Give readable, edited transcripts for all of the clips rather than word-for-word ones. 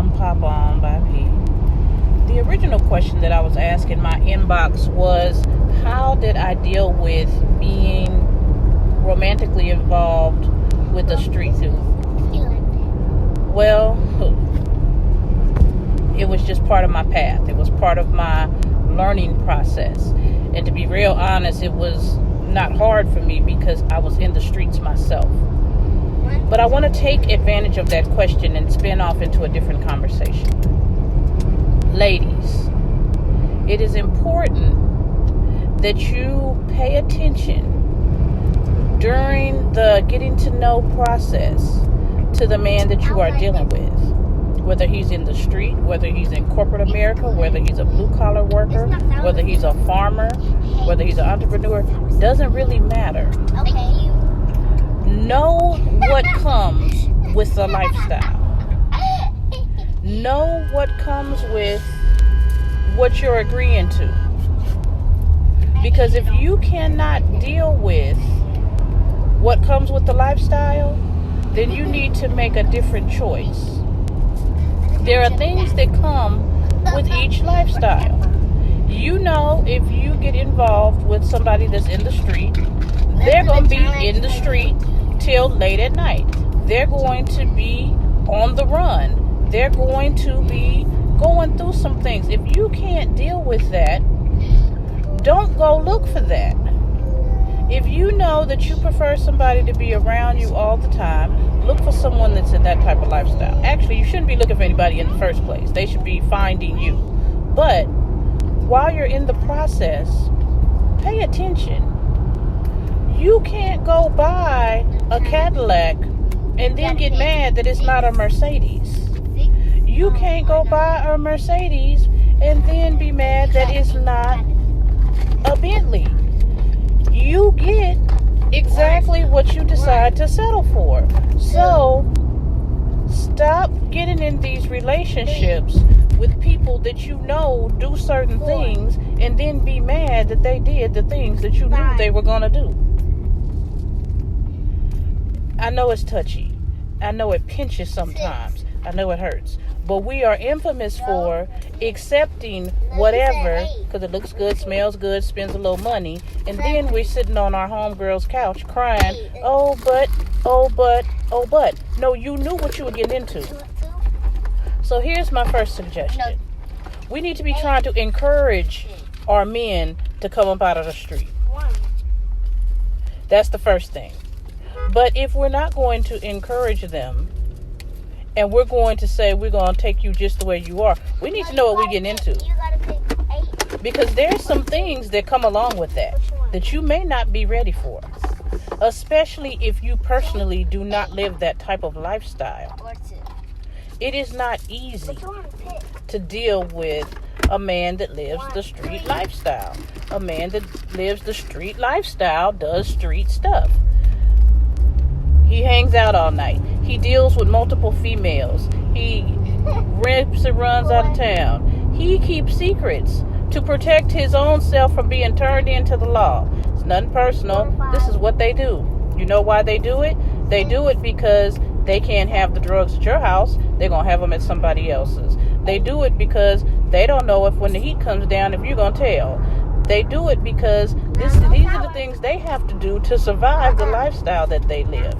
Dumb Pop On by P. The original question that I was asked in my inbox was, how did I deal with being romantically involved with a street dude? Well, it was just part of my path. It was part of my learning process. And to be real honest, it was not hard for me because I was in the streets myself. But I want to take advantage of that question and spin off into a different conversation. Ladies, it is important that you pay attention during the getting to know process to the man that you are dealing with. Whether he's in the street, whether he's in corporate America, whether he's a blue-collar worker, whether he's a farmer, whether he's an entrepreneur, doesn't really matter. Know what comes with the lifestyle. Know what comes with what you're agreeing to. Because if you cannot deal with what comes with the lifestyle, then you need to make a different choice. There are things that come with each lifestyle. You know, if you get involved with somebody that's in the street, they're going to be in the street till late at night. They're going to be on the run. They're going to be going through some things. If you can't deal with that, don't go look for that. If you know that you prefer somebody to be around you all the time, look for someone that's in that type of lifestyle. Actually, you shouldn't be looking for anybody in the first place. They should be finding you. But while you're in the process, pay attention. You can't go buy a Cadillac and then get mad that it's not a Mercedes. You can't go buy a Mercedes and then be mad that it's not a Bentley. You get exactly what you decide to settle for. So stop getting in these relationships with people that you know do certain things and then be mad that they did the things that you knew they were going to do. I know it's touchy. I know it pinches sometimes. I know it hurts. But we are infamous for accepting whatever because it looks good, smells good, spends a little money, and then we're sitting on our homegirl's couch crying, oh, but. No, you knew what you were getting into. So here's my first suggestion. We need to be trying to encourage our men to come up out of the street. That's the first thing. But if we're not going to encourage them, and we're going to say we're going to take you just the way you are, we need to know what we're getting into. Because there's some things that come along with that you may not be ready for. Especially if you personally do not live that type of lifestyle. It is not easy to deal with a man that lives the street lifestyle. A man that lives the street lifestyle does street stuff. He hangs out all night. He deals with multiple females. He rips and runs out of town. He keeps secrets to protect his own self from being turned into the law. It's nothing personal. This is what they do. You know why they do it? They do it because they can't have the drugs at your house. They're going to have them at somebody else's. They do it because they don't know if when the heat comes down, if you're going to tell. They do it because these are the things they have to do to survive the lifestyle that they live.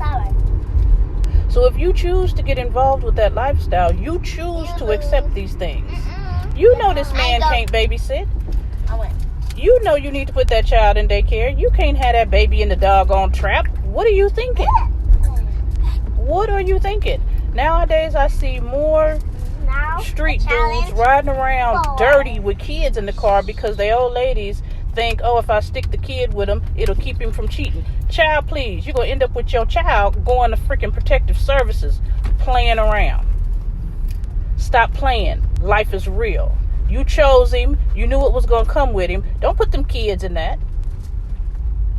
So if you choose to get involved with that lifestyle, you choose to accept these things. You know this man can't babysit. You know you need to put that child in daycare. You can't have that baby in the doggone trap. What are you thinking? What are you thinking? Nowadays I see more street dudes riding around dirty with kids in the car because the old ladies think, oh, if I stick the kid with him, it'll keep him from cheating. Child, please, you're going to end up with your child going to freaking protective services playing around. Stop playing. Life is real. You chose him. You knew what was going to come with him. Don't put them kids in that.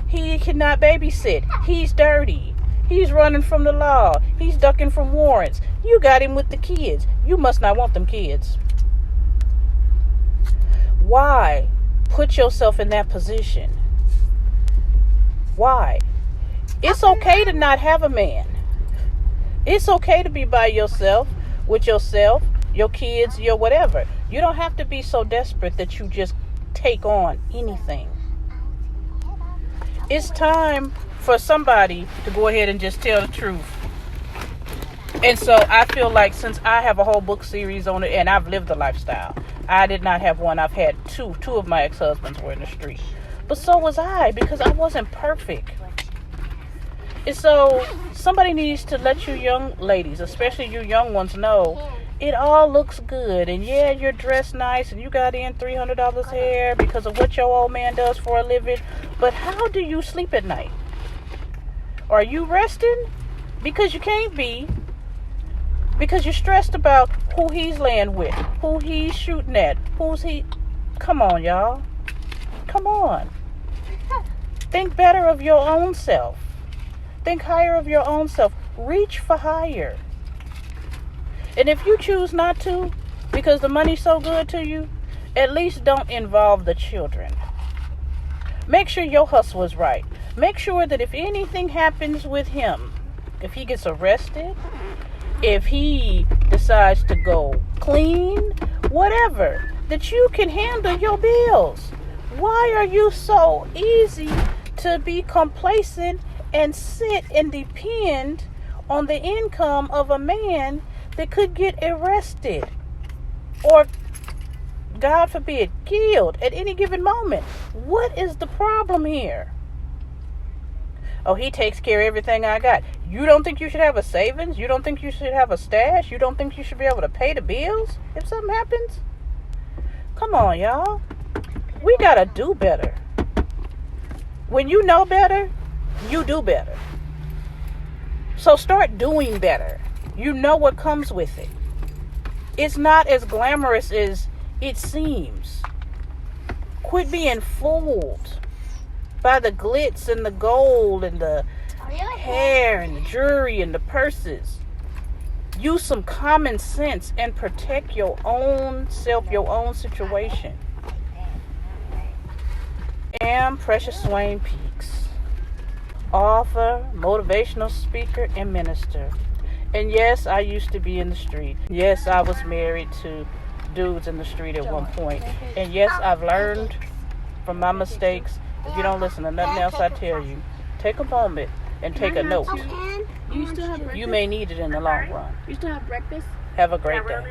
He cannot babysit. He's dirty. He's running from the law. He's ducking from warrants. You got him with the kids. You must not want them kids. Why put yourself in that position? Why? It's okay to not have a man. It's okay to be by yourself, with yourself. your kids, your whatever. You don't have to be so desperate that you just take on anything. It's time for somebody to go ahead and just tell the truth. And so I feel like since I have a whole book series on it and I've lived the lifestyle, I did not have one. I've had two. Two of my ex-husbands were in the street. But so was I, because I wasn't perfect. And so somebody needs to let you young ladies, especially you young ones, know it all looks good. And yeah, you're dressed nice and you got in $300 hair because of what your old man does for a living. But how do you sleep at night? Are you resting? Because you can't be. Because you're stressed about who he's laying with, who he's shooting at, who's he. Come on, y'all. Come on. Think better of your own self. Think higher of your own self. Reach for higher. And if you choose not to, because the money's so good to you, at least don't involve the children. Make sure your hustle is right. Make sure that if anything happens with him, if he gets arrested, if he decides to go clean, whatever, that you can handle your bills. Why are you so easy to be complacent and sit and depend on the income of a man that could get arrested or, God forbid, killed at any given moment? What is the problem here? Oh, he takes care of everything I got. You don't think you should have a savings? You don't think you should have a stash? You don't think you should be able to pay the bills if something happens? Come on, y'all. We gotta do better. When you know better, you do better. So start doing better. You know what comes with it. It's not as glamorous as it seems. Quit being fooled by the glitz and the gold and the hair and the jewelry and the purses. Use some common sense and protect your own self, your own situation. I'm Precious Swain Peaks, author, motivational speaker, and minister. And yes, I used to be in the street. Yes, I was married to dudes in the street at one point. And yes, I've learned from my mistakes. If you don't listen to nothing else I tell you, take a moment and take a note. You still have breakfast? You may need it in the long run. You still have breakfast? Have a great day.